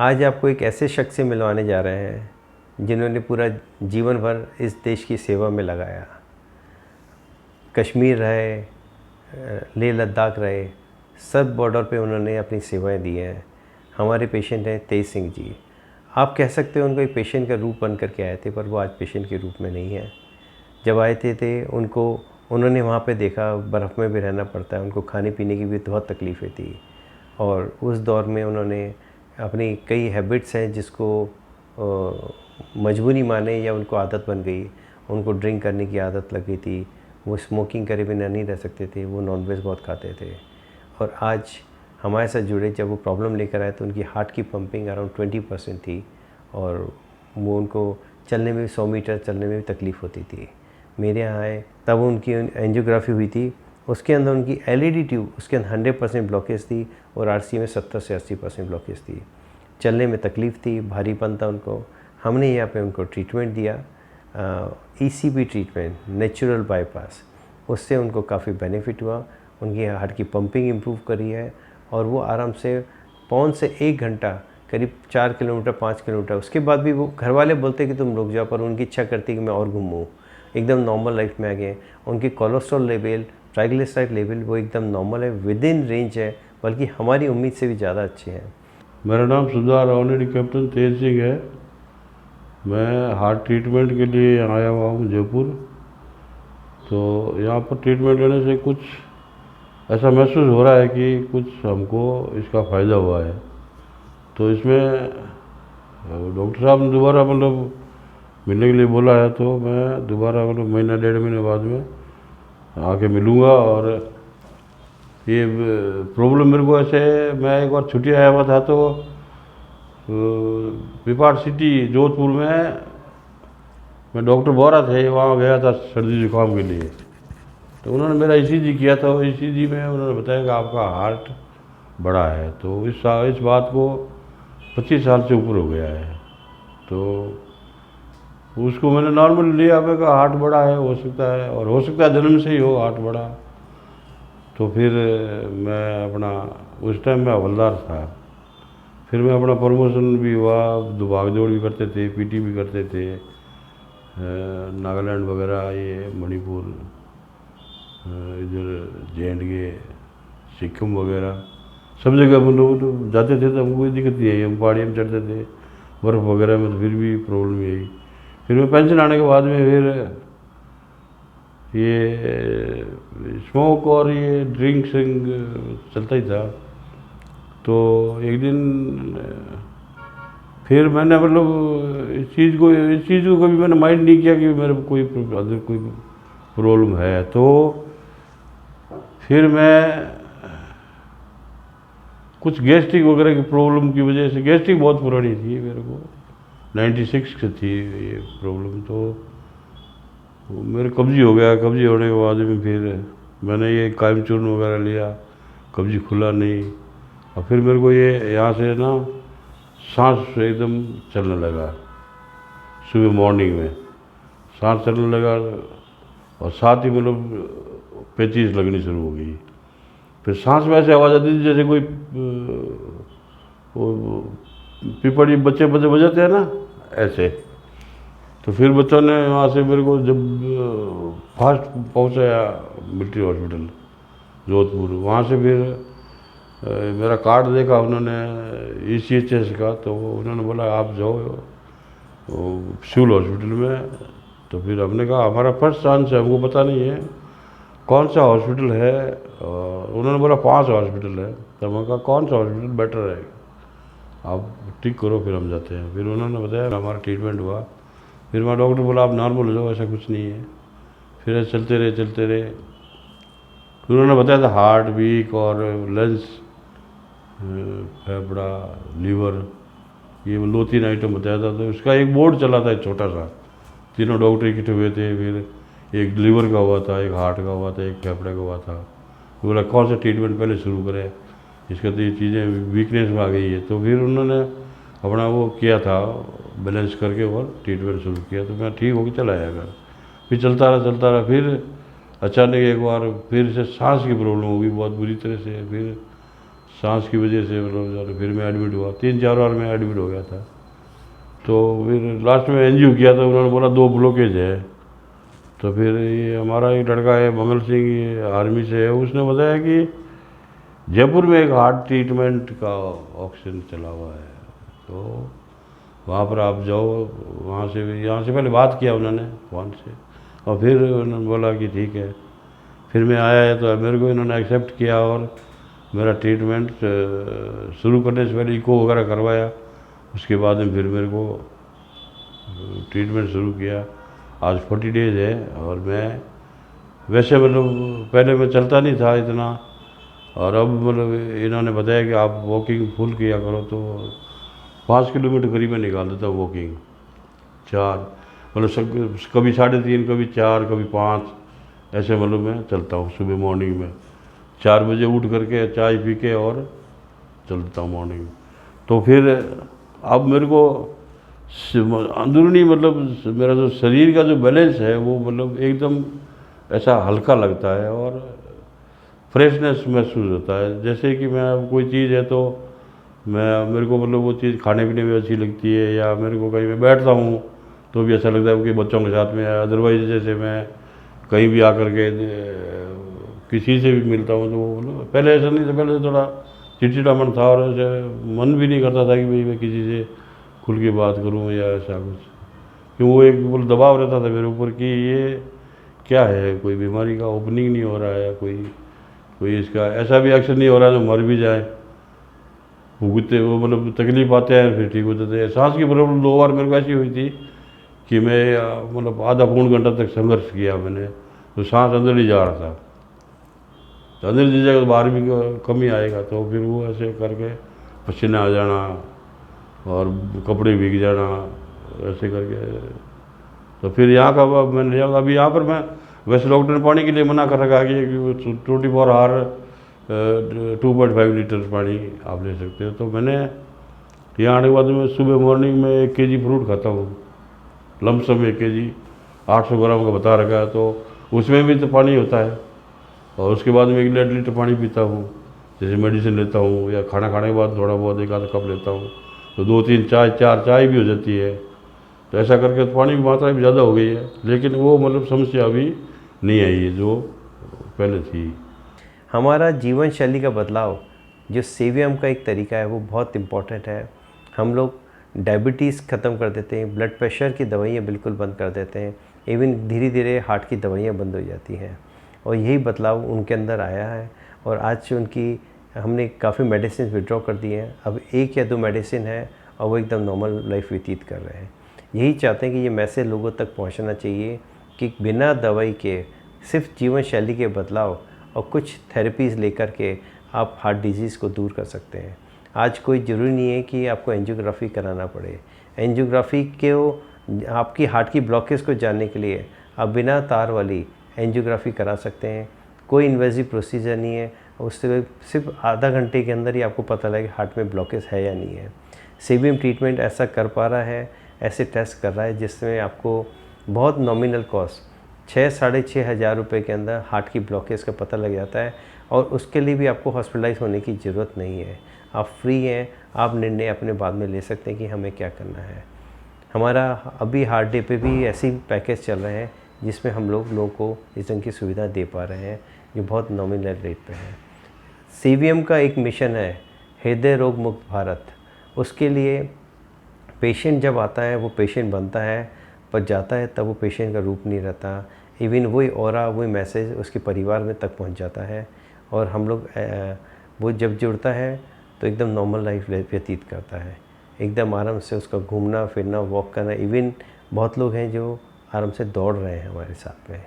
आज आपको एक ऐसे शख्स से मिलवाने जा रहे हैं जिन्होंने पूरा जीवन भर इस देश की सेवा में लगाया। कश्मीर रहे, लेह लद्दाख रहे, सब बॉर्डर पे उन्होंने अपनी सेवाएं दी हैं। हमारे पेशेंट हैं तेज सिंह जी। आप कह सकते हो उनको एक पेशेंट का रूप बन करके आए थे, पर वो आज पेशेंट के रूप में नहीं है। जब आए थे उन्होंने वहाँ पे देखा बर्फ़ में भी रहना पड़ता है, उनको खाने पीने की भी बहुत तकलीफ़ें थी। और उस दौर में उन्होंने अपनी कई हैबिट्स हैं जिसको मजबूरी माने या उनको आदत बन गई। उनको ड्रिंक करने की आदत लग गई थी, वो स्मोकिंग करे बिना नहीं रह सकते थे, वो नॉनवेज बहुत खाते थे। और आज हमारे साथ जुड़े, जब वो प्रॉब्लम लेकर आए तो उनकी हार्ट की पंपिंग अराउंड 20% थी और वो उनको चलने में भी 100 मीटर चलने में भी तकलीफ़ होती थी। मेरे यहाँ आए तब उनकी एंजियोग्राफी हुई थी, उसके अंदर उनकी एलईडी ट्यूब, उसके अंदर 100% ब्लॉकेज थी और आरसी में 70 से 80% ब्लॉकेज थी। चलने में तकलीफ़ थी, भारीपन था उनको। हमने यहाँ पे उनको ट्रीटमेंट दिया, ईसीबी ट्रीटमेंट, नेचुरल बाईपास। उससे उनको काफ़ी बेनिफिट हुआ, उनकी हार्ट की पंपिंग इम्प्रूव करी है और वो आराम से पौन से 1 घंटा, करीब 4 किलोमीटर 5 किलोमीटर, उसके बाद भी वो घर वाले बोलते कि तुम रुक जाओ, पर उनकी इच्छा करती कि मैं और घूमूँ। एकदम नॉर्मल लाइफ में आ गए। उनकी कोलेस्ट्रॉल लेवल, ट्राइग्लिसराइड लेवल वो एकदम नॉर्मल है, विद इन रेंज है, बल्कि हमारी उम्मीद से भी ज़्यादा अच्छे हैं। मेरा नाम सुधार ऑनरेडी कैप्टन तेज सिंह है। मैं हार्ट ट्रीटमेंट के लिए यहाँ आया हुआ हूँ जयपुर। तो यहाँ पर ट्रीटमेंट लेने से कुछ ऐसा महसूस हो रहा है कि कुछ हमको इसका फ़ायदा हुआ है। तो इसमें डॉक्टर साहब ने दोबारा मिलने के लिए बोला है, तो मैं दोबारा महीना 1.5 महीने बाद में आके मिलूँगा। और ये प्रॉब्लम मेरे को ऐसे, मैं एक बार छुट्टी आया हुआ था तो विपाट सिटी जोधपुर में मैं डॉक्टर बोरा थे, वहाँ गया था सर्दी जुकाम के लिए। तो उन्होंने मेरा ईसीजी किया था। ईसीजी में उन्होंने बताया कि आपका हार्ट बड़ा है। तो इस बात को 25 साल से ऊपर हो गया है। तो उसको मैंने नॉर्मल लिया, मैं कहा हार्ट बड़ा है, हो सकता है, और हो सकता है जन्म से ही हो हार्ट बड़ा। तो फिर मैं अपना, उस टाइम मैं हवलदार था, फिर मैं अपना प्रमोशन भी हुआ, भाग दौड़ भी करते थे, पीटी भी करते थे, नागालैंड वगैरह, ये मणिपुर, इधर जे.एंड.के, सिक्किम वगैरह सब जगह हम लोग जाते थे। तो हमको कोई दिक्कत नहीं आई, हम पहाड़ियों में चढ़ते थे, बर्फ़ वगैरह में, तो फिर भी प्रॉब्लम यही। फिर मैं पेंशन आने के बाद में फिर ये स्मोक और ये ड्रिंक चलता ही था। तो एक दिन फिर मैंने इस चीज़ को कभी मैंने माइंड नहीं किया कि मेरे को कोई प्रॉब्लम है। तो फिर मैं कुछ गैस्ट्रिक वगैरह की प्रॉब्लम की वजह से, गैस्ट्रिक बहुत पुरानी थी मेरे को, 96 से थी ये प्रॉब्लम। तो मेरे कब्जी हो गया। कब्जी होने के बाद में फिर मैंने ये कायम चूर्ण वगैरह लिया, कब्जी खुला नहीं। और फिर मेरे को ये यहाँ से ना सांस एकदम चलने लगा, सुबह मॉर्निंग में सांस चलने लगा, और साथ ही 35 लगनी शुरू हो गई। फिर सांस में ऐसे आवाज़ आती थी जैसे कोई पिपड़ी बच्चे बजाते हैं ना, ऐसे। तो फिर बच्चों ने वहाँ से मेरे को जब फास्ट पहुँचाया मिलिट्री हॉस्पिटल जोधपुर, वहाँ से फिर मेरा कार्ड देखा उन्होंने ECHS का। तो उन्होंने बोला आप जाओ सिविल हॉस्पिटल में। तो फिर हमने कहा हमारा फर्स्ट चांस है, हमको पता नहीं है कौन सा हॉस्पिटल है। और उन्होंने बोला 5 हॉस्पिटल है। तो मैंने कहा कौन सा हॉस्पिटल बेटर है, आप ठीक करो, फिर हम जाते हैं। फिर उन्होंने बताया, हमारा ट्रीटमेंट हुआ। फिर मैं डॉक्टर बोला आप नॉर्मल हो जाओ, ऐसा कुछ नहीं है। फिर चलते रहे। फिर उन्होंने बताया था हार्ट वीक और लंग्स, फेफड़ा, लीवर, ये 2-3 आइटम बताया था। तो उसका एक बोर्ड चला था छोटा सा, तीनों डॉक्टर इकट्ठे हुए थे। फिर एक लीवर का हुआ था, एक हार्ट का हुआ था, एक फेफड़े का हुआ था। तो बोला कौन सा ट्रीटमेंट पहले शुरू करें, इसका तो ये चीज़ें वीकनेस में आ गई है। तो फिर उन्होंने अपना वो किया था, बैलेंस करके और ट्रीटमेंट शुरू किया। तो मैं ठीक होकर चला आया घर। फिर चलता रहा। फिर अचानक एक बार फिर से सांस की प्रॉब्लम हो गई बहुत बुरी तरह से। फिर सांस की वजह से मतलब फिर मैं एडमिट हुआ, 3-4 बार मैं एडमिट हो गया था। तो फिर लास्ट में एनजीओ किया था, उन्होंने बोला 2 ब्लॉकेज है। तो फिर ये हमारा एक लड़का है मंगल सिंह, ये आर्मी से है, उसने बताया कि जयपुर में एक हार्ट ट्रीटमेंट का ऑप्शन चला हुआ है, तो वहाँ पर आप जाओ। वहाँ से यहाँ से पहले बात किया उन्होंने फ़ोन से, और फिर उन्होंने बोला कि ठीक है। फिर मैं आया है तो मेरे को इन्होंने एक्सेप्ट किया और मेरा ट्रीटमेंट शुरू करने से पहले इको वगैरह करवाया। उसके बाद में फिर मेरे को ट्रीटमेंट शुरू किया। आज 40 डेज है, और मैं वैसे मतलब पहले मैं चलता नहीं था इतना, और अब मतलब इन्होंने बताया कि आप वॉकिंग फुल किया करो, तो 5 किलोमीटर करीब मैं निकाल देता हूँ वॉकिंग। 4 मतलब कभी 3.5, कभी 4, कभी 5, ऐसे मतलब मैं चलता हूँ सुबह मॉर्निंग में 4 बजे उठ करके चाय पी के और चल देता हूँ मॉर्निंग। तो फिर अब मेरे को अंदरूनी मतलब मेरा जो शरीर का जो बैलेंस है वो मतलब एकदम ऐसा हल्का लगता है और फ्रेशनेस महसूस होता है। जैसे कि मैं अब कोई चीज़ है तो मेरे को मतलब वो चीज़ खाने पीने में अच्छी लगती है, या मेरे को कहीं मैं बैठता हूँ तो भी ऐसा लगता है कि बच्चों के साथ में, अदरवाइज जैसे मैं कहीं भी आकर के किसी से भी मिलता हूँ तो वो मतलब पहले ऐसा नहीं था, पहले थोड़ा चिड़चिड़ा मन था और ऐसे मन भी नहीं करता था कि भाई मैं किसी से खुल के बात करूँ या ऐसा कुछ, क्यों वो एक मतलब दबाव रहता था मेरे ऊपर कि ये क्या है, कोई बीमारी का ओपनिंग नहीं हो रहा है, कोई इसका ऐसा भी एक्शन नहीं हो रहा है तो मर भी जाए। भुगते वो मतलब तकलीफ आते हैं फिर ठीक हो जाते हैं। सांस की प्रॉब्लम 2 बार मेरे को ऐसी हुई थी कि मैं मतलब आधा पौन घंटा तक संघर्ष किया मैंने, तो सांस अंदर नहीं जा रहा था। तो अंदर नहीं जाएगा तो बाहर भी कम ही आएगा, तो फिर वो ऐसे करके पसीना आ जाना और कपड़े भीग जाना ऐसे करके। तो फिर यहाँ का मैंने लिया, अभी यहाँ पर मैं वैसे डॉक्टर ने पानी के लिए मना कर रखा है कि 24 आवर 2.5 लीटर पानी आप ले सकते हो। तो मैंने यहाँ आने के बाद मैं सुबह मॉर्निंग में 1 केजी फ्रूट खाता हूँ, लमसम 1 केजी 800 ग्राम का बता रखा है, तो उसमें भी तो पानी होता है। और उसके बाद में 1 लीटर पानी पीता हूँ, जैसे मेडिसिन लेता हूँ या खाना खाने के बाद थोड़ा बहुत 1 आधा कप लेता हूँ, तो 2-3 चाय 4 चाय भी हो जाती है। तो ऐसा करके तो पानी की मात्रा भी ज़्यादा हो गई है, लेकिन वो मतलब समस्या अभी नहीं आई है जो पहले थी। हमारा जीवन शैली का बदलाव जो सेवियम का एक तरीका है वो बहुत इम्पॉर्टेंट है। हम लोग डायबिटीज़ ख़त्म कर देते हैं, ब्लड प्रेशर की दवाइयाँ बिल्कुल बंद कर देते हैं, इवन धीरे धीरे हार्ट की दवाइयाँ बंद हो जाती हैं, और यही बदलाव उनके अंदर आया है। और आज उनकी हमने काफ़ी मेडिसिन विड्रॉ कर दी हैं, अब 1 या 2 मेडिसिन है और वो एकदम नॉर्मल लाइफ व्यतीत कर रहे हैं। यही चाहते हैं कि ये मैसेज लोगों तक पहुंचना चाहिए कि बिना दवाई के सिर्फ जीवन शैली के बदलाव और कुछ थेरेपीज़ लेकर के आप हार्ट डिजीज़ को दूर कर सकते हैं। आज कोई ज़रूरी नहीं है कि आपको एंजियोग्राफी कराना पड़े। एंजियोग्राफी को आपकी हार्ट की ब्लॉकेज को जानने के लिए आप बिना तार वाली एंजियोग्राफी करा सकते हैं। कोई इन्वेजिव प्रोसीजर नहीं है, उससे सिर्फ आधा घंटे के अंदर ही आपको पता लगेगा हार्ट में ब्लॉकेज है या नहीं है। सेवियम ट्रीटमेंट ऐसा कर पा रहा है, ऐसे टेस्ट कर रहा है जिसमें आपको बहुत नॉमिनल कॉस्ट 6-6.5 हज़ार रुपये के अंदर हार्ट की ब्लॉकेज का पता लग जाता है, और उसके लिए भी आपको हॉस्पिटलाइज होने की ज़रूरत नहीं है। आप फ्री हैं, आप निर्णय अपने बाद में ले सकते हैं कि हमें क्या करना है। हमारा अभी हार्ट डे पे भी ऐसे ही पैकेज चल रहे हैं जिसमें हम लोगों को इस ढंग की सुविधा दे पा रहे हैं जो बहुत नॉमिनल रेट पे है। सीवीएम का एक मिशन है हृदय रोग मुक्त भारत। उसके लिए पेशेंट जब आता है वो पेशेंट बनता है, पर जाता है तब वो पेशेंट का रूप नहीं रहता। इवन वही ऑरा, वही मैसेज उसके परिवार में तक पहुंच जाता है, और हम लोग वो जब जुड़ता है तो एकदम नॉर्मल लाइफ व्यतीत करता है, एकदम आराम से उसका घूमना फिरना वॉक करना। इवन बहुत लोग हैं जो आराम से दौड़ रहे हैं हमारे साथ में।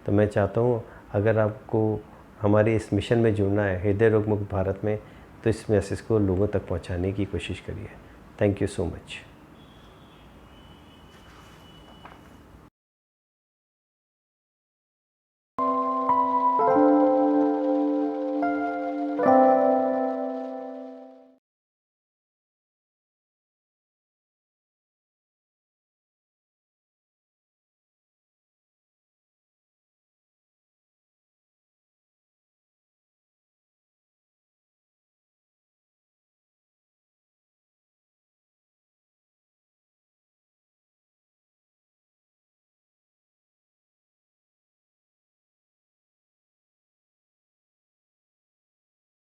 तो मैं चाहता हूँ अगर आपको हमारे इस मिशन में जुड़ना है हृदय रोग मुक्त भारत में, तो इस मैसेज को लोगों तक पहुँचाने की कोशिश करिए। Thank you so much.